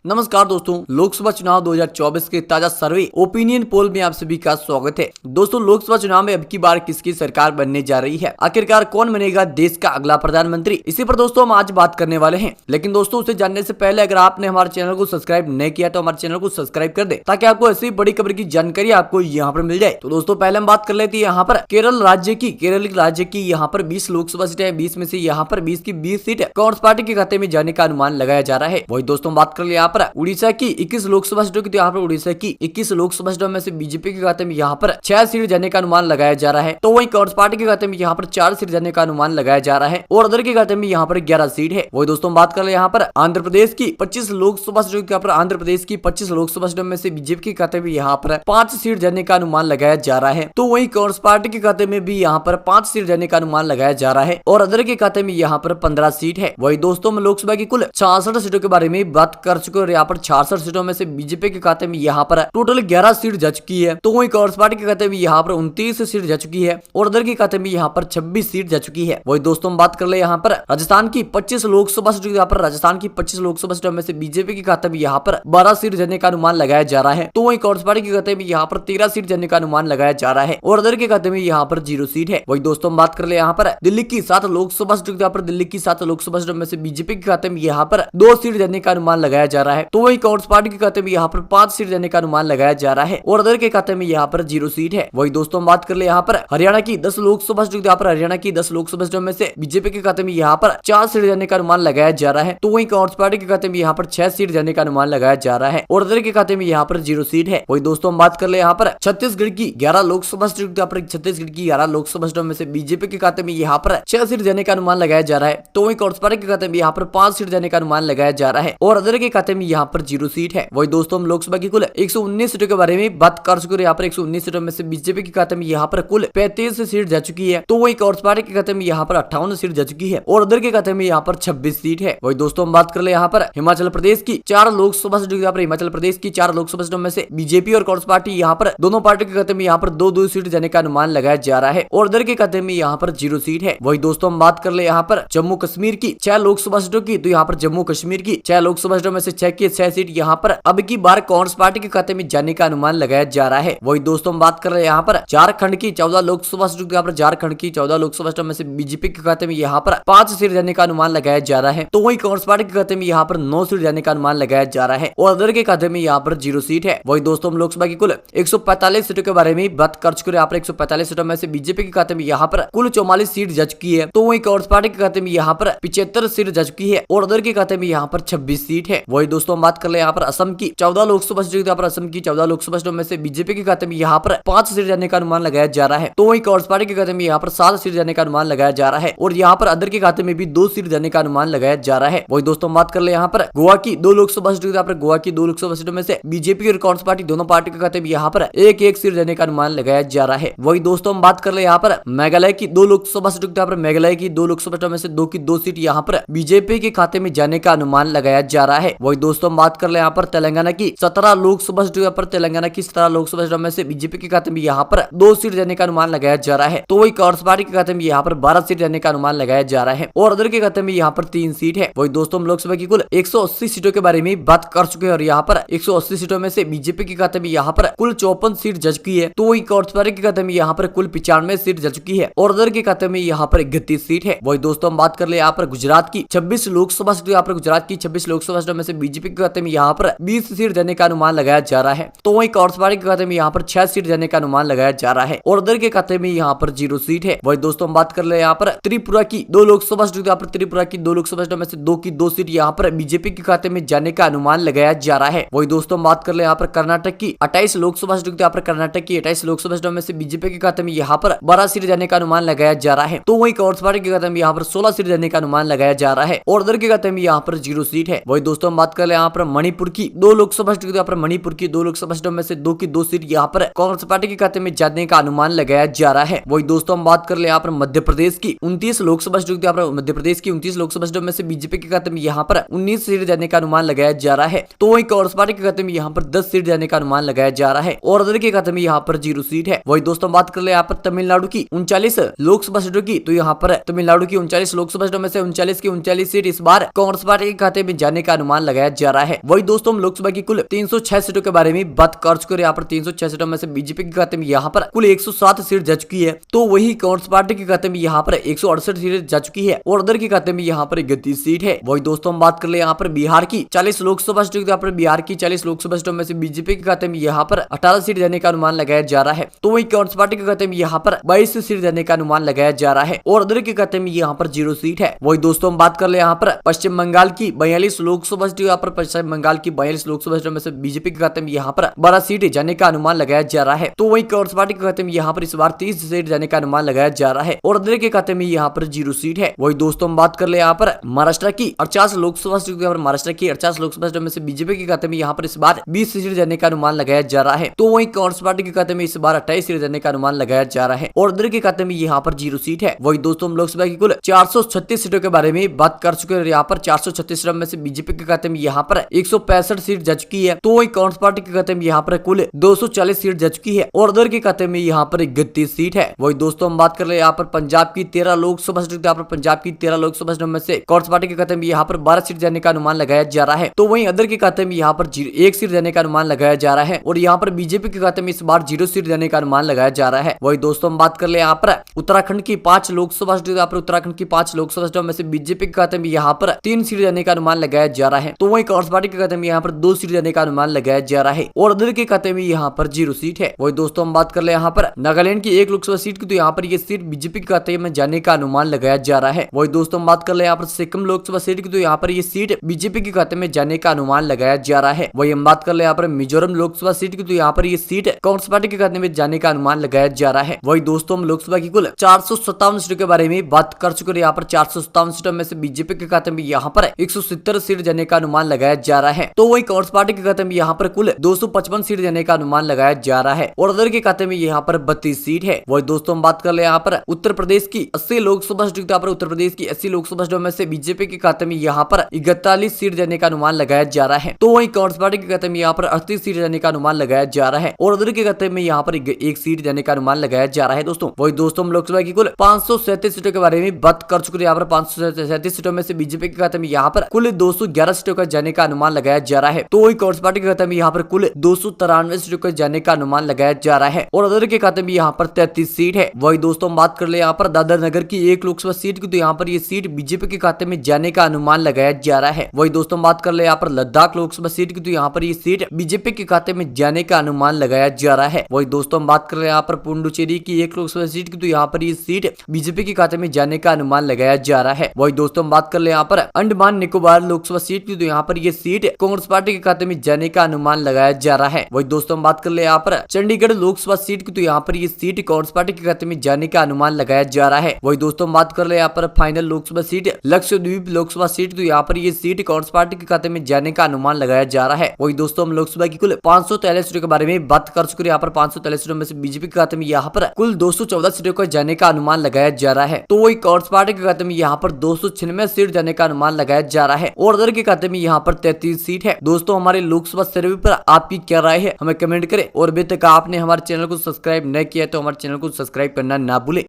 नमस्कार दोस्तों, लोकसभा चुनाव 2024 के ताजा सर्वे ओपिनियन पोल में आप सभी का स्वागत है। दोस्तों, लोकसभा चुनाव में अब की बार किसकी सरकार बनने जा रही है, आखिरकार कौन बनेगा देश का अगला प्रधानमंत्री, इसी पर दोस्तों हम आज बात करने वाले हैं। लेकिन दोस्तों, उसे जानने से पहले अगर आपने हमारे चैनल को सब्सक्राइब नहीं किया तो हमारे चैनल को सब्सक्राइब कर दे, ताकि आपको ऐसी बड़ी खबर की जानकारी आपको यहाँ पर मिल जाए। तो दोस्तों, पहले हम बात कर लेते हैं यहाँ पर केरल राज्य की यहाँ पर 20 लोकसभा सीटें हैं। 20 में से यहाँ पर 20 की 20 सीटें कांग्रेस पार्टी के खाते में जाने का अनुमान लगाया जा रहा है। वही दोस्तों बात कर ले यहाँ पर उड़ीसा की 21 लोकसभा सीटों की, तो यहाँ पर उड़ीसा की 21 लोकसभा सीटों में से बीजेपी के खाते में यहाँ पर 6 सीट जाने का अनुमान लगाया जा रहा है। तो वहीं कांग्रेस पार्टी के खाते में यहाँ पर 4 सीट जाने का अनुमान लगाया जा रहा है और अदर के खाते में यहाँ पर 11 सीट है। वही दोस्तों बात कर ले यहाँ पर आंध्र प्रदेश की 25 लोकसभा सीटों के, आंध्र प्रदेश की 25 लोकसभा सीटों में से बीजेपी के खाते में यहाँ पर 5 सीट जाने का अनुमान लगाया जा रहा है। तो वहीं कांग्रेस पार्टी के खाते में भी यहाँ पर 5 सीट जाने का अनुमान लगाया जा रहा है और अदर के खाते में यहाँ पर 15 सीट है। वही दोस्तों हम लोकसभा की कुल 66 सीटों के बारे में बात कर चुके और यहाँ पर 66 सीटों में से बीजेपी के खाते में यहाँ पर टोटल 11 सीट जा चुकी है। तो वहीं कांग्रेस पार्टी के खाते में यहाँ पर 29 सीट जा चुकी है और अदर के खाते में यहाँ पर 26 सीट जा चुकी है। वही दोस्तों हम बात कर ले यहाँ पर राजस्थान की 25 लोकसभा सीटों, यहाँ पर राजस्थान की 25 लोकसभा सीटों में से बीजेपी के खाते में यहाँ पर 12 सीट जाने का अनुमान लगाया जा रहा है। तो वहीं कांग्रेस पार्टी के खाते में यहाँ पर 13 सीट जाने का अनुमान लगाया जा रहा है और अदर के खाते में यहाँ पर 0 सीट है। वही दोस्तों हम बात कर ले यहाँ पर दिल्ली की 7 लोकसभा सीटों, यहाँ पर दिल्ली की 7 लोकसभा सीटों में से बीजेपी के खाते में यहाँ पर 2 सीट जाने का अनुमान लगाया जा रहा है। तो वहीं कांग्रेस पार्टी के खाते में यहाँ पर 5 सीट जाने का अनुमान लगाया जा रहा है और अदर के खाते में यहाँ पर 0 सीट है। वही दोस्तों हम बात कर ले यहाँ पर हरियाणा की 10 लोकसभा सीटों, यहाँ पर हरियाणा की 10 लोकसभा सीटों में से बीजेपी के खाते में यहाँ पर 4 सीट जाने का अनुमान लगाया जा रहा है। तो वहीं कांग्रेस पार्टी के खाते में यहाँ पर 6 सीट जाने का अनुमान लगाया जा रहा है और अदर के खाते में यहाँ पर 0 सीट है। वही दोस्तों हम बात कर ले यहाँ पर छत्तीसगढ़ की 11 लोकसभा सीटों, यहाँ पर छत्तीसगढ़ की 11 लोकसभा सीटों में से बीजेपी के खाते में यहाँ पर 6 सीट जाने का अनुमान लगाया जा रहा है। तो वहीं कांग्रेस पार्टी के खाते में यहाँ पर 5 सीट जाने का अनुमान लगाया जा रहा है और अदर के खाते में यहाँ पर 0 सीट है। वही दोस्तों हम लोकसभा की कुल 119 सीटों के बारे में बात कर चुके हैं। यहाँ पर 119 सीटों में से बीजेपी के खाते में यहाँ पर कुल 35 सीट जा चुकी है। तो वहीं कांग्रेस पार्टी के खाते में यहाँ पर 58 सीट जा चुकी है और अदर के खाते में यहाँ पर 26 सीट है। वही दोस्तों हम बात कर ले यहाँ पर हिमाचल प्रदेश की 4 लोकसभा सीटों, यहाँ पर हिमाचल प्रदेश की 4 लोकसभा सीटों में से बीजेपी और कांग्रेस पार्टी यहाँ पर दोनों पार्टी के खाते में यहाँ पर 2-2 सीट जाने का अनुमान लगाया जा रहा है और अदर के खाते में यहाँ पर 0 सीट है। वही दोस्तों हम बात कर ले यहाँ पर जम्मू कश्मीर की 6 लोकसभा सीटों की, तो यहाँ पर जम्मू कश्मीर की 6 लोकसभा सीटों में से 6 की 6 सीट यहाँ पर अब की बार कांग्रेस पार्टी के खाते में जाने का अनुमान लगाया जा रहा है। वही दोस्तों हम बात कर रहे हैं यहाँ पर झारखंड की 14 लोकसभा सीटों, यहाँ पर झारखंड की 14 लोकसभा सीटों में से बीजेपी के खाते में यहाँ पर 5 सीट जाने का अनुमान लगाया जा रहा है। तो वही कांग्रेस पार्टी के खाते में यहाँ पर 9 सीट जाने का अनुमान लगाया जा रहा है और अदर के खाते में यहाँ पर 0 सीट है। वही दोस्तों हम लोकसभा की कुल 145 सीटों के बारे में बात कर चुके हैं। यहाँ पर 145 सीटों में से बीजेपी के खाते में यहाँ पर कुल 44 सीट जा चुकी है। तो वही कांग्रेस पार्टी के खाते में यहाँ पर 75 सीट जा चुकी है और अदर के खाते में यहाँ पर 26 सीट है। वही दोस्तों हम बात कर ले यहाँ पर असम की 14 लोकसभा सीटों, यहाँ पर असम की 14 लोकसभा सीटों में से बीजेपी के खाते में यहाँ पर 5 सीट जाने का अनुमान लगाया जा रहा है। तो वहीं कांग्रेस पार्टी के खाते में यहाँ पर 7 सीट जाने का अनुमान लगाया जा रहा है और यहाँ पर अदर के खाते में भी 2 सीट जाने का अनुमान लगाया जा रहा है। वही दोस्तों हम बात कर ले यहाँ पर गोवा की 2 लोकसभा सीटों, यहाँ पर गोवा की 2 लोकसभा सीटों में से बीजेपी और कांग्रेस पार्टी दोनों पार्टी के खाते में यहाँ पर 1-1 सीट जाने का अनुमान लगाया जा रहा है। वही दोस्तों हम बात कर ले यहाँ पर मेघालय की 2 लोकसभा सीटों, यहाँ पर मेघालय की 2 लोकसभा सीटों में से 2 की 2 सीट यहाँ पर बीजेपी के खाते में जाने का अनुमान लगाया जा रहा है। वही दोस्तों हम बात कर ले यहाँ पर तेलंगाना की 17 लोकसभा सीटों, यहाँ पर तेलंगाना की 17 लोकसभा सीटों में से बीजेपी के खाते में यहाँ पर 2 सीट जाने का अनुमान लगाया जा रहा है। तो वही कांग्रेस पार्टी के खाते में यहाँ पर 12 सीट जाने का अनुमान लगाया जा रहा है और अदर के खाते में यहाँ पर 3 सीट है। वही दोस्तों हम लोकसभा की कुल 180 सीटों के बारे में बात कर चुके हैं और यहाँ पर 180 सीटों में से बीजेपी के खाते में यहाँ पर कुल 54 सीट जा चुकी है। तो वही कांग्रेस पार्टी के खाते में यहाँ पर कुल 95 सीट जा चुकी है और अदर के खाते में यहाँ पर 31 सीट है। वही दोस्तों हम बात कर ले यहाँ पर गुजरात की 26 लोकसभा सीटों, यहाँ पर गुजरात की 26 लोकसभा सीटों में से बीजेपी के खाते में यहाँ पर 20 सीट जाने का अनुमान लगाया जा रहा है। तो वही कांग्रेस पार्टी के खाते में यहाँ पर 6 सीट जाने का अनुमान लगाया जा रहा है और अदर के खाते में यहाँ पर 0 सीट है। वही दोस्तों हम बात कर ले यहाँ पर त्रिपुरा की 2 लोकसभा सीटों, यहाँ पर त्रिपुरा की 2 लोकसभा सीटों में से 2 की 2 सीट यहाँ पर बीजेपी के खाते में जाने का अनुमान लगाया जा रहा है। वही दोस्तों हम बात कर ले यहाँ पर कर्नाटक की 28 लोकसभा सीटों, यहाँ पर कर्नाटक की 28 लोकसभा सीटों में से बीजेपी के खाते में यहाँ पर 12 सीट जाने का अनुमान लगाया जा रहा है। तो वही कांग्रेस पार्टी के खाते में यहाँ पर 16 सीट जाने का अनुमान लगाया जा रहा है और अदर के खाते में यहाँ पर 0 सीट है। वही दोस्तों हम बात कर ले यहाँ पर मणिपुर की 2 लोकसभा सीटों, यहाँ पर मणिपुर की 2 लोकसभा सीटों में से 2 की 2 सीट यहाँ पर कांग्रेस पार्टी के खाते में जाने का अनुमान लगाया जा रहा है। वही दोस्तों हम बात कर ले यहाँ पर मध्य प्रदेश की 29 लोकसभा सीटों, यहाँ पर मध्य प्रदेश की 29 लोकसभा सीटों में से बीजेपी के खाते में यहाँ पर 19 सीट जाने का अनुमान लगाया जा रहा है। तो वही कांग्रेस पार्टी के खाते में यहाँ पर 10 सीट जाने का अनुमान लगाया जा रहा है और अदर के खाते में यहाँ पर 0 सीट है। वही दोस्तों बात कर ले यहाँ पर तमिलनाडु की 39 लोकसभा सीटों की, तो यहाँ पर तमिलनाडु की 39 लोकसभा सीटों में से 39 की 39 सीट इस बार कांग्रेस पार्टी के खाते में जाने का अनुमान लगाया जा रहा है। वही दोस्तों हम लोकसभा की कुल 306 सीटों के बारे में बात कर चुके हैं। यहाँ पर 306 सीटों में से बीजेपी के खाते में यहाँ पर कुल 107 सीट जा चुकी है, तो वही कांग्रेस पार्टी के खाते में यहाँ पर 168 सीट जा चुकी है और उधर के खाते में यहाँ पर 31 सीट है। वही दोस्तों हम बात कर ले यहाँ पर बिहार की 40 लोकसभा सीटों, यहाँ पर बिहार की 40 लोकसभा सीटों में से बीजेपी के खाते में यहाँ पर 18 सीट जाने का अनुमान लगाया जा रहा है, तो वही कांग्रेस पार्टी के खाते में यहाँ पर 22 सीट जाने का अनुमान लगाया जा रहा है और उधर के खाते में यहाँ पर 0 सीट है। वही दोस्तों हम बात कर ले यहाँ पर पश्चिम बंगाल की 42 लोकसभा सीटों, यहाँ पर पश्चिम बंगाल की 42 लोकसभा सीटों में से बीजेपी के खाते में यहाँ पर 12 सीट जाने का अनुमान लगाया जा रहा है, तो वही कांग्रेस पार्टी के खाते में यहाँ पर इस बार 30 सीट जाने का अनुमान लगाया जा रहा है और उधर के खाते में यहाँ पर 0 सीट है। वही दोस्तों हम बात कर ले यहाँ पर महाराष्ट्र की 48 लोकसभा सीटों, महाराष्ट्र की 48 लोकसभा सीटों में से बीजेपी के खाते में यहाँ पर इस बार 20 सीट जाने का अनुमान लगाया जा रहा है, तो वही कांग्रेस पार्टी के खाते में इस बार 28 सीट जाने का अनुमान लगाया जा रहा है और उधर के खाते में यहाँ पर 0 सीट है। वही दोस्तों हम लोकसभा की कुल 436 सीटों के बारे में बात कर चुके हैं। यहाँ पर 436 सीटों में से बीजेपी के खाते में यहाँ पर 165 सीट जा चुकी है, तो वही कांग्रेस पार्टी के खाते में यहाँ पर कुल 240 सीट जा चुकी है और उधर के खाते में यहाँ पर 31 सीट है। वही दोस्तों हम बात कर ले यहाँ पर पंजाब की 13 लोकसभा सीटों, यहाँ पर पंजाब की 13 लोकसभा सीटों में से कांग्रेस पार्टी के खाते में यहाँ पर 12 सीट जाने का अनुमान लगाया जा रहा है, तो वहीं अदर के खाते में यहाँ पर 1 सीट जाने का अनुमान लगाया जा रहा है और यहाँ पर बीजेपी के खाते में इस बार 0 सीट जाने का अनुमान लगाया जा रहा है। वही दोस्तों हम बात कर ले यहाँ पर उत्तराखंड की 5 लोकसभा सीटों, यहाँ पर उत्तराखंड की 5 लोकसभा सीटों में से बीजेपी के खाते में यहाँ पर 3 सीट जाने का अनुमान लगाया जा रहा है, तो वहीं कांग्रेस पार्टी के खाते में यहाँ पर 2 सीट जाने का अनुमान लगाया जा रहा है और अदर के खाते में यहाँ पर 0 सीट है। वही दोस्तों हम बात कर ले यहाँ पर नागालैंड की 1 लोकसभा सीट की, तो यहाँ पर ये सीट बीजेपी के खाते में जाने का अनुमान लगाया जा रहा है। वही दोस्तों हम बात कर ले यहाँ पर सिक्किम लोकसभा सीट की, तो यहाँ पर ये सीट बीजेपी के खाते में जाने का अनुमान लगाया जा रहा है। वही हम बात कर ले यहाँ पर मिजोरम लोकसभा सीट की, तो यहाँ पर ये सीट कांग्रेस पार्टी के खाते में जाने का अनुमान लगाया जा रहा है। वही दोस्तों हम लोकसभा की कुल 457 सीटों के बारे में बात कर चुके हैं। यहाँ पर 457 सीटों में से बीजेपी के खाते में यहाँ पर 170 सीट जाने का अनुमान लगाया जा रहा है, तो वही कांग्रेस पार्टी के खाते में यहाँ पर कुल 255 सीट जाने का अनुमान लगाया जा रहा है और उधर के खाते में यहाँ पर 32 सीट है। वही दोस्तों हम बात कर ले यहाँ पर उत्तर प्रदेश की 80 लोकसभा सीटों, यहाँ पर उत्तर प्रदेश की 80 लोकसभा सीटों में से बीजेपी के खाते में यहाँ पर 41 सीट जाने का अनुमान लगाया जा रहा है, तो वही कांग्रेस पार्टी के खाते में यहाँ पर 38 सीट जाने का अनुमान लगाया जा रहा है और उधर के खाते में यहाँ पर 1 सीट जाने का अनुमान लगाया जा रहा है। दोस्तों वही दोस्तों हम लोकसभा की कुल 537 सीटों के बारे में बात कर चुके हैं। यहाँ पर 537 सीटों में से बीजेपी के खाते में यहाँ पर कुल 211 सीटों का जाने का अनुमान लगाया जा रहा है, तो वही कांग्रेस पार्टी के खाते में यहाँ पर कुल 293 सीटों का जाने का अनुमान लगाया जा रहा है और उधर के खाते में यहाँ पर 33 सीट है। वही दोस्तों हम बात कर ले यहाँ पर दादर नगर की 1 लोकसभा सीट की, तो यहाँ पर ये सीट बीजेपी के खाते में जाने का अनुमान लगाया जा रहा है। वही दोस्तों हम बात कर ले यहाँ पर लद्दाख लोकसभा सीट की, तो यहाँ पर ये सीट बीजेपी के खाते में जाने का अनुमान लगाया जा रहा है। वही दोस्तों हम बात कर ले यहाँ पर पुडुचेरी की 1 लोकसभा सीट की, तो यहाँ पर ये सीट बीजेपी के खाते में जाने का अनुमान लगाया जा रहा है। वही दोस्तों हम बात कर ले यहाँ पर अंडमान निकोबार लोकसभा सीट की, तो यहाँ पर ये सीट कांग्रेस पार्टी के खाते में जाने का अनुमान लगाया जा रहा है। वही दोस्तों हम बात कर ले यहाँ पर चंडीगढ़ लोकसभा सीट की, तो यहाँ पर ये सीट कांग्रेस पार्टी के खाते में जाने का अनुमान लगाया जा रहा है। वही दोस्तों हम बात कर ले यहाँ पर final Lok Sabha seat Lakshadweep Lok Sabha seat, तो यहाँ पर ये सीट कांग्रेस पार्टी के खाते में जाने का अनुमान लगाया जा रहा है। वही दोस्तों हम लोकसभा की कुल 543 सीटों के बारे में बात कर चुके हैं। यहाँ पर 543 सीटों में से बीजेपी के खाते में यहाँ पर कुल 214 सीटों का जाने का अनुमान लगाया जा रहा है, तो वही कांग्रेस पार्टी के खाते में यहाँ पर 296 सीट जाने का अनुमान लगाया जा रहा है और उधर के खाते में यहाँ पर 33 सीट है। दोस्तों हमारे लोकसभा सर्वे पर आपकी क्या राय है हमें कमेंट करें और अभी तक आपने हमारे चैनल को सब्सक्राइब नहीं किया तो हमारे चैनल को सब्सक्राइब करना ना भूले।